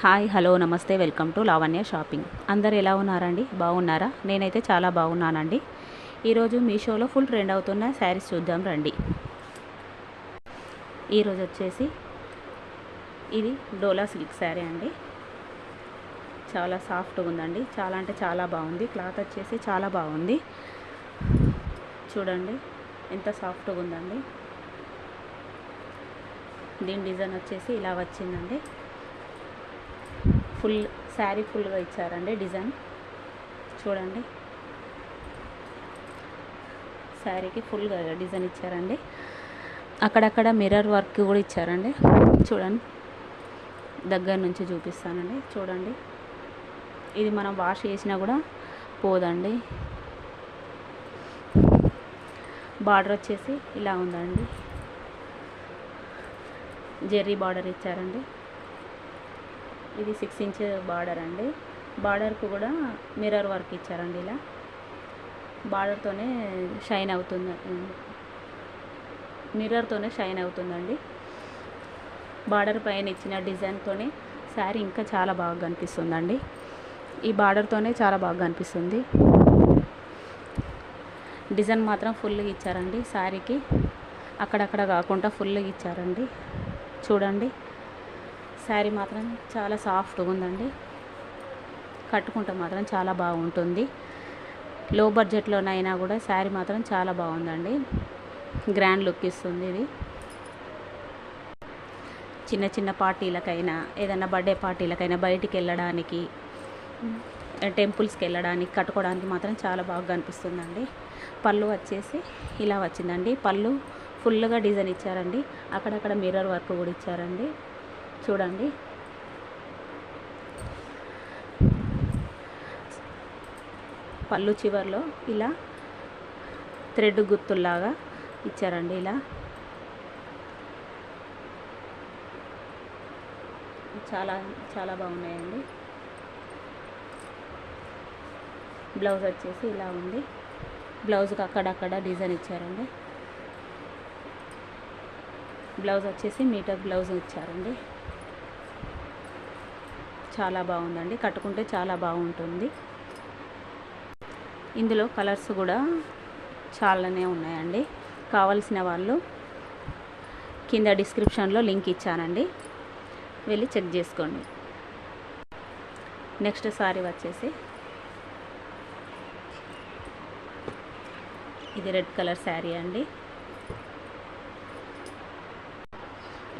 Hi hello నమస్తే welcome to Lavanya shopping. అందరు ఎలా ఉన్నారండి? బాగున్నారా? నేనైతే చాలా బాగున్నానండి. ఈరోజు మీషోలో ఫుల్ ట్రెండ్ అవుతున్న శారీస్ చూద్దాం రండి. ఈరోజు వచ్చేసి ఇది డోలా సిల్క్ శారీ అండి. చాలా సాఫ్ట్గా ఉందండి. చాలా అంటే చాలా బాగుంది. క్లాత్ వచ్చేసి చాలా బాగుంది. చూడండి ఎంత సాఫ్ట్గా ఉందండి. దీని డిజైన్ వచ్చేసి ఇలా వచ్చిందండి. ఫుల్ శారీ ఫుల్గా ఇచ్చారండి డిజైన్. చూడండి శారీకి ఫుల్గా డిజైన్ ఇచ్చారండి. అక్కడక్కడ మిర్రర్ వర్క్ కూడా ఇచ్చారండి. చూడండి దగ్గర నుంచి చూపిస్తానండి. చూడండి ఇది మనం వాష్ చేసినా కూడా పోదండి. బార్డర్ వచ్చేసి ఇలా ఉందండి. జెర్రీ బార్డర్ ఇచ్చారండి. ఇది 6 ఇంచ్ బార్డర్ అండి. బార్డర్కు కూడా మిర్రర్ వర్క్ ఇచ్చారండి. ఇలా బార్డర్తోనే షైన్ అవుతుంది, మిర్రర్తోనే షైన్ అవుతుందండి. బార్డర్ పైన ఇచ్చిన డిజైన్తోనే శారీ ఇంకా చాలా బాగా కనిపిస్తుందండి. ఈ బార్డర్తోనే చాలా బాగా కనిపిస్తుంది. డిజైన్ మాత్రం ఫుల్గా ఇచ్చారండి. శారీకి అక్కడక్కడ కాకుండా ఫుల్గా ఇచ్చారండి. చూడండి శారీ మాత్రం చాలా సాఫ్ట్గా ఉందండి. కట్టుకుంటే మాత్రం చాలా బాగుంటుంది. లో బడ్జెట్లోనైనా కూడా శారీ మాత్రం చాలా బాగుందండి. గ్రాండ్ లుక్ ఇస్తుంది. ఇది చిన్న చిన్న పార్టీలకైనా ఏదైనా బర్త్డే పార్టీలకైనా బయటికి వెళ్ళడానికి టెంపుల్స్కి వెళ్ళడానికి కట్టుకోవడానికి మాత్రం చాలా బాగా కనిపిస్తుందండి. పళ్ళు వచ్చేసి ఇలా వచ్చిందండి. పళ్ళు ఫుల్గా డిజైన్ ఇచ్చారండి. అక్కడక్కడ మిర్రర్ వర్క్ కూడా ఇచ్చారండి. చూడండి పళ్ళు చివర్లో ఇలా థ్రెడ్ గుర్తుల్లాగా ఇచ్చారండి. ఇలా చాలా చాలా బాగున్నాయండి. బ్లౌజ్ వచ్చేసి ఇలా ఉంది. బ్లౌజ్కి అక్కడక్కడ డిజైన్ ఇచ్చారండి. బ్లౌజ్ వచ్చేసి మీటర్ బ్లౌజ్ ఇచ్చారండి. చాలా బాగుందండి. కట్టుకుంటే చాలా బాగుంటుంది. ఇందులో కలర్స్ కూడా చాలానే ఉన్నాయండి. కావాల్సిన వాళ్ళు కింద డిస్క్రిప్షన్లో లింక్ ఇచ్చానండి, వెళ్ళి చెక్ చేసుకోండి. నెక్స్ట్ సారీ వచ్చేసి ఇది రెడ్ కలర్ శారీ అండి.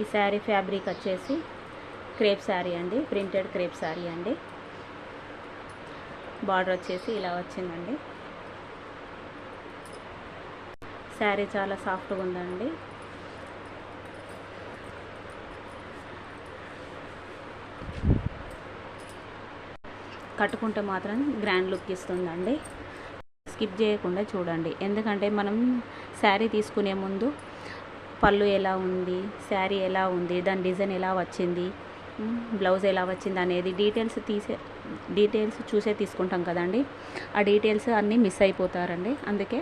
ఈ శారీ ఫ్యాబ్రిక్ వచ్చేసి క్రేప్ శారీ అండి. ప్రింటెడ్ క్రేప్ శారీ అండి. బార్డర్ వచ్చేసి ఇలా వచ్చిందండి. శారీ చాలా సాఫ్ట్గా ఉందండి. కట్టుకుంటే మాత్రం గ్రాండ్ లుక్ ఇస్తుందండి. స్కిప్ చేయకుండా చూడండి. ఎందుకంటే మనం శారీ తీసుకునే ముందు పళ్ళు ఎలా ఉంది, శారీ ఎలా ఉంది, దాని డిజైన్ ఎలా వచ్చింది, బ్లౌజ్ ఎలా వచ్చింది అనేది డీటెయిల్స్ చూసే తీసుకుంటాం కదండి. ఆ డీటెయిల్స్ అన్నీ మిస్ అయిపోతారండి. అందుకే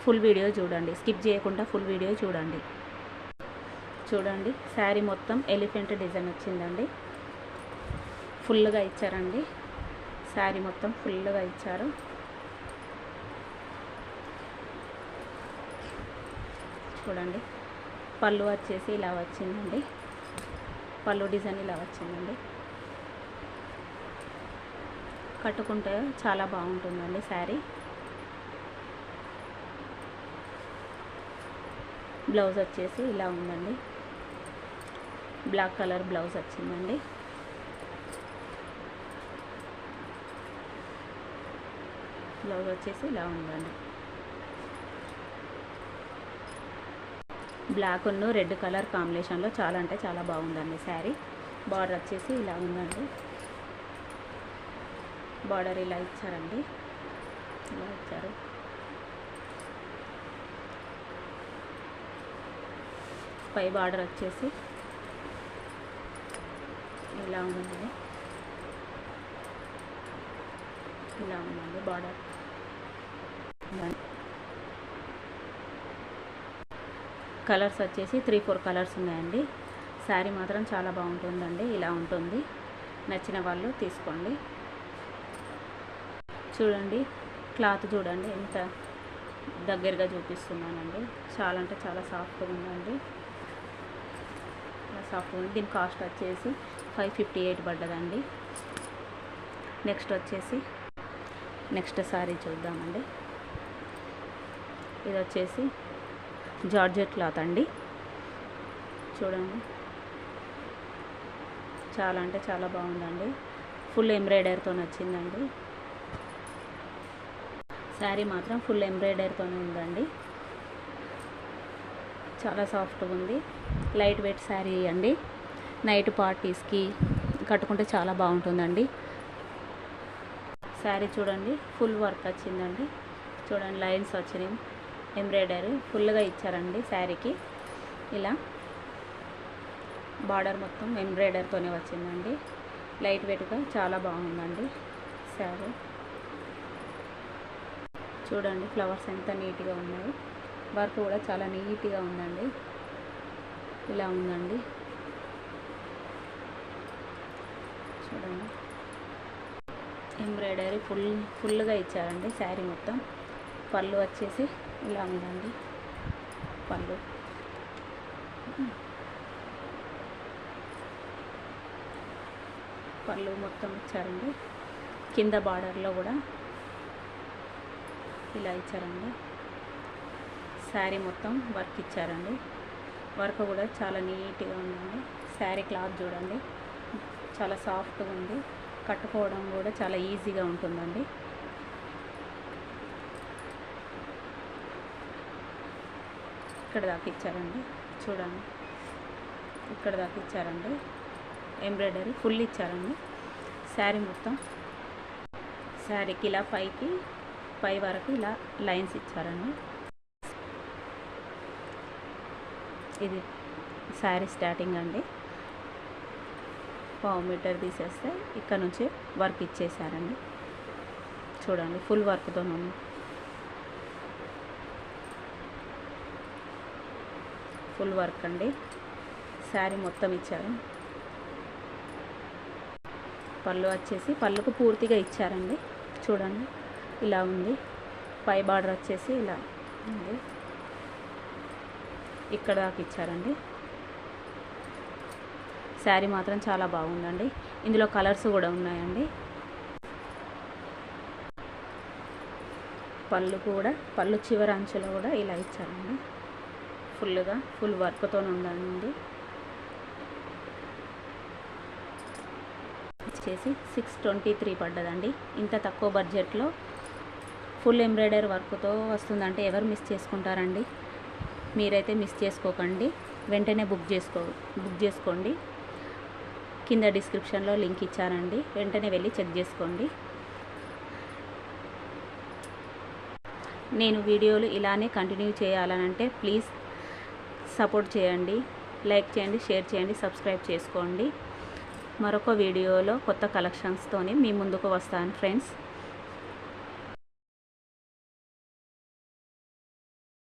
ఫుల్ వీడియో చూడండి. స్కిప్ చేయకుండా ఫుల్ వీడియో చూడండి. చూడండి శారీ మొత్తం ఎలిఫెంట్ డిజైన్ వచ్చిందండి. ఫుల్గా ఇచ్చారండి. శారీ మొత్తం ఫుల్గా ఇచ్చారు. చూడండి పళ్ళు వచ్చేసి ఇలా వచ్చిందండి. పళ్ళు డిజైన్ ఇలా వచ్చిందండి. కట్టుకుంటే చాలా బాగుంటుందండి శారీ. బ్లౌజ్ వచ్చేసి ఇలా ఉందండి. బ్లాక్ కలర్ బ్లౌజ్ వచ్చిందండి. బ్లౌజ్ వచ్చేసి ఇలా ఉందండి. బ్లాక్ ఉన్న రెడ్ కలర్ కాంబినేషన్లో చాలా అంటే చాలా బాగుందండి శారీ. బార్డర్ వచ్చేసి ఇలా ఉందండి. బార్డర్ ఇలా ఇచ్చారండి. ఇలా ఇచ్చారు. పై బార్డర్ వచ్చేసి ఇలా ఉందండి. ఇలా ఉందండి బార్డర్. కలర్స్ వచ్చేసి 3-4 కలర్స్ ఉన్నాయండి. శారీ మాత్రం చాలా బాగుంటుందండి. ఇలా ఉంటుంది. నచ్చిన వాళ్ళు తీసుకోండి. చూడండి క్లాత్ చూడండి ఎంత దగ్గరగా చూపిస్తున్నానండి. చాలా అంటే చాలా సాఫ్ట్గా ఉందండి. సాఫ్ట్గా ఉంది. దీని కాస్ట్ వచ్చేసి 558 పడ్డదండి. నెక్స్ట్ శారీ చూద్దామండి. ఇది వచ్చేసి జార్జెట్ క్లాత్ అండి. చూడండి చాలా అంటే చాలా బాగుందండి. ఫుల్ ఎంబ్రాయిడరీతో వచ్చిందండి. శారీ మాత్రం ఫుల్ ఎంబ్రాయిడరీతోనే ఉందండి. చాలా సాఫ్ట్గా ఉంది. లైట్ వెయిట్ శారీ అండి. నైట్ పార్టీస్కి కట్టుకుంటే చాలా బాగుంటుందండి. శారీ చూడండి ఫుల్ వర్క్ వచ్చిందండి. చూడండి లైన్స్ వచ్చినాయి. ఎంబ్రాయిడరీ ఫుల్గా ఇచ్చారండి శారీకి. ఇలా బార్డర్ మొత్తం ఎంబ్రాయిడరీతోనే వచ్చిందండి. లైట్ వెయిట్గా చాలా బాగుందండి శారీ. చూడండి ఫ్లవర్స్ ఎంత నీట్గా ఉన్నాయి. వర్క్ కూడా చాలా నీట్గా ఉందండి. ఇలా ఉందండి. చూడండి ఎంబ్రాయిడరీ ఫుల్గా ఇచ్చారండి శారీ మొత్తం. పళ్ళు వచ్చేసి ఇలా ఉందండి. పళ్ళు మొత్తం ఇచ్చారండి. కింద బార్డర్లో కూడా ఇలా ఇచ్చారండి. శారీ మొత్తం వర్క్ ఇచ్చారండి. వర్క్ కూడా చాలా నీట్గా ఉందండి. శారీ క్లాత్ చూడండి చాలా సాఫ్ట్గా ఉంది. కట్టుకోవడం కూడా చాలా ఈజీగా ఉంటుందండి. ఇక్కడ దాకా ఇచ్చారండి. చూడండి ఇక్కడ దాకా ఇచ్చారండి. ఎంబ్రాయిడరీ ఫుల్ ఇచ్చారండి. శారీ మొత్తం శారీకి ఇలా పై వరకు ఇలా లైన్స్ ఇచ్చారండి. ఇది శారీ స్టార్టింగ్ అండి. 1/4 మీటర్ తీసేస్తే ఇక్కడ నుంచి వర్క్ ఇచ్చేసారండి. చూడండి ఫుల్ వర్క్తో ఉంది. ఫుల్ వర్క్ అండి. శారీ మొత్తం ఇచ్చారు. పళ్ళు వచ్చేసి పళ్ళుకు పూర్తిగా ఇచ్చారండి. చూడండి ఇలా ఉంది. పై బార్డర్ వచ్చేసి ఇలా ఉంది. ఇక్కడ దాకా ఇచ్చారండి. శారీ మాత్రం చాలా బాగుందండి. ఇందులో కలర్స్ కూడా ఉన్నాయండి. పళ్ళు చివరి అంచులో కూడా ఇలా ఇచ్చారండి. ఫుల్ వర్క్తో ఉందండి. వచ్చేసి 623 పడ్డదండి. ఇంత తక్కువ బడ్జెట్లో ఫుల్ ఎంబ్రాయిడరీ వర్క్తో వస్తుందంటే ఎవరు మిస్ చేసుకుంటారండి? మీరైతే మిస్ చేసుకోకండి. వెంటనే బుక్ చేసుకోండి. కింద డిస్క్రిప్షన్లో లింక్ ఇచ్చారండి. వెంటనే వెళ్ళి చెక్ చేసుకోండి. నేను వీడియోలు ఇలానే కంటిన్యూ చేయాలనంటే ప్లీజ్ సపోర్ట్ చేయండి. లైక్ చేయండి, షేర్ చేయండి, సబ్స్క్రైబ్ చేసుకోండి. మరొక వీడియోలో కొత్త కలెక్షన్స్తోని మీ ముందుకు వస్తాను ఫ్రెండ్స్.